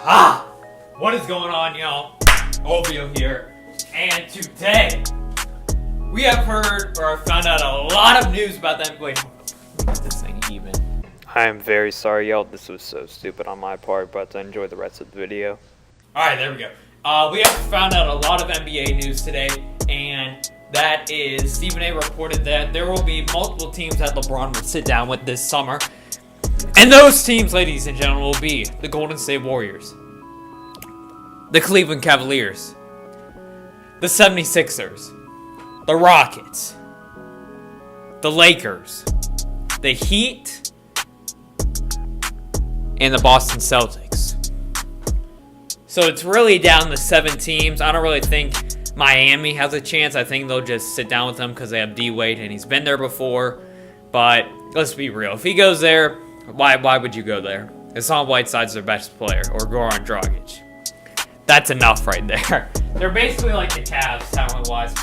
What is going on, y'all? Ovio here, and today we have heard or found out a lot of news about them. Wait, this thing even. I am very sorry, y'all. This was so stupid on my part, but enjoy the rest of the video. Alright, there we go. We have found out a lot of NBA news today, and that is Stephen A. reported that there will be multiple teams that LeBron will sit down with this summer. And those teams, ladies and gentlemen, will be the Golden State Warriors, the Cleveland Cavaliers, the 76ers, the Rockets, the Lakers, the Heat, and the Boston Celtics. So it's really down to 7 teams. I don't really think Miami has a chance. I think they'll just sit down with them because they have D-Wade and he's been there before. But let's be real. If he goes there, why would you go there? Hassan Whiteside's their best player, or Goran Dragic. That's enough right there. They're basically like the Cavs, talent-wise.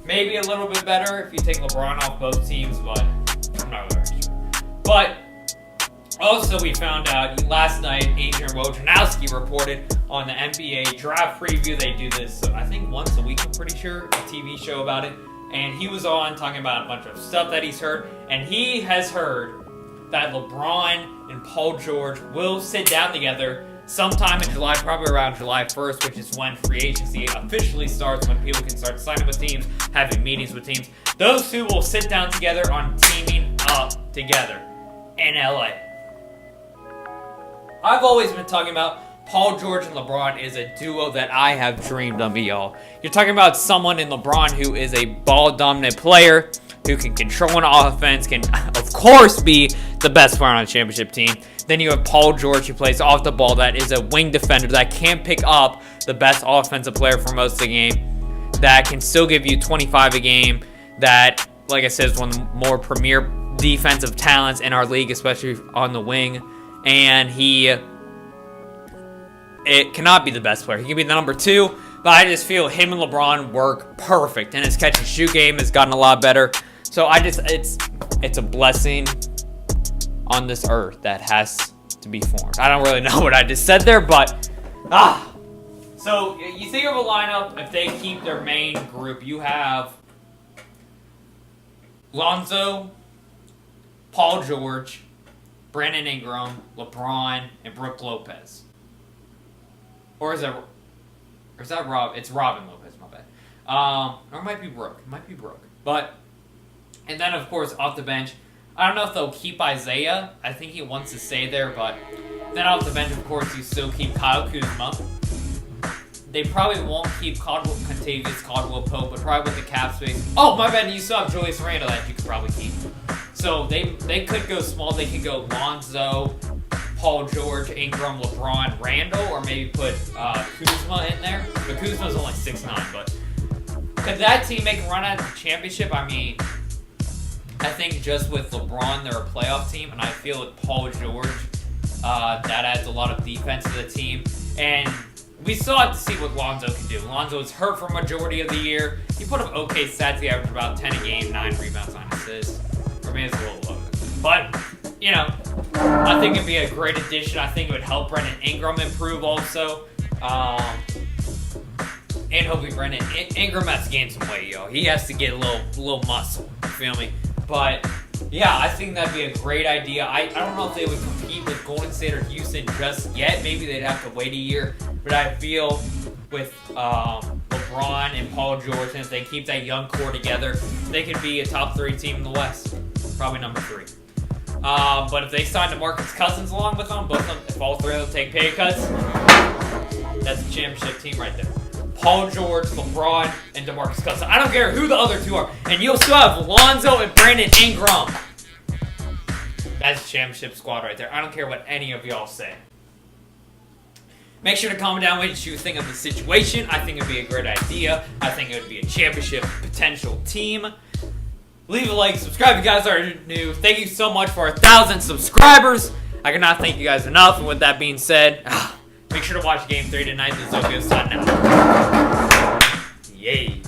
Maybe a little bit better if you take LeBron off both teams, but I'm not really sure. But also we found out last night, Adrian Wojnarowski reported on the NBA draft preview. They do this, I think, once a week, I'm pretty sure, a TV show about it. And he was on talking about a bunch of stuff that he's heard. And he has heard that LeBron and Paul George will sit down together sometime in July, probably around July 1st, which is when free agency officially starts, when people can start signing with teams, having meetings with teams. Those two will sit down together on teaming up together in LA. I've always been talking about Paul George and LeBron is a duo that I have dreamed of, y'all. You're talking about someone in LeBron who is a ball-dominant player, who can control an offense, can, of course, be the best player on a championship team. Then you have Paul George, who plays off the ball, that is a wing defender that can pick up the best offensive player for most of the game, that can still give you 25 a game, that, like I said, is one of the more premier defensive talents in our league, especially on the wing. And it cannot be the best player. He can be the number 2, but I just feel him and LeBron work perfect. And his catch and shoot game has gotten a lot better. So it's a blessing on this earth that has to be formed. I don't really know what I just said there, but so you think of a lineup, if they keep their main group, you have Lonzo, Paul George, Brandon Ingram, LeBron, and Brook Lopez. Or is that Rob? It's Robin Lopez, my bad. Or it might be Brook. It might be Brook. But, and then of course off the bench, I don't know if they'll keep Isaiah. I think he wants to stay there, but then off the bench, of course, you still keep Kyle Kuzma. They probably won't keep Contavious Caldwell-Pope, but probably with the cap space. Oh, my bad, you still have Julius Randle that you could probably keep. So they could go small. They could go Lonzo, Paul George, Ingram, LeBron, Randle, or maybe put Kuzma in there. But Kuzma's only 6'9", but could that team make a run at the championship? I mean, I think just with LeBron, they're a playoff team, and I feel with Paul George, that adds a lot of defense to the team. And we still have to see what Lonzo can do. Lonzo was hurt for majority of the year. He put up okay stats. He averaged about 10 a game, 9 rebounds, 9 assists. Or maybe it's a little lower. But, you know, I think it'd be a great addition. I think it would help Brandon Ingram improve also. And hopefully Brandon Ingram has to gain some weight, yo. He has to get a little muscle. You feel me? But, yeah, I think that'd be a great idea. I don't know if they would compete with Golden State or Houston just yet. Maybe they'd have to wait a year. But I feel with LeBron and Paul George, and if they keep that young core together, they could be a top 3 team in the West. Probably number 3. But if they sign DeMarcus Cousins along with them, both of them, if all 3 of them take pay cuts, that's a championship team right there. Paul George, LeBron, and DeMarcus Cousins. I don't care who the other 2 are. And you'll still have Lonzo and Brandon Ingram. That's a championship squad right there. I don't care what any of y'all say. Make sure to comment down what you think of the situation. I think it would be a great idea. I think it would be a championship potential team. Leave a like, subscribe if you guys are new. Thank you so much for 1,000 subscribers. I cannot thank you guys enough. And with that being said, make sure to watch Game 3 tonight. This is Ovio signing out. Yay.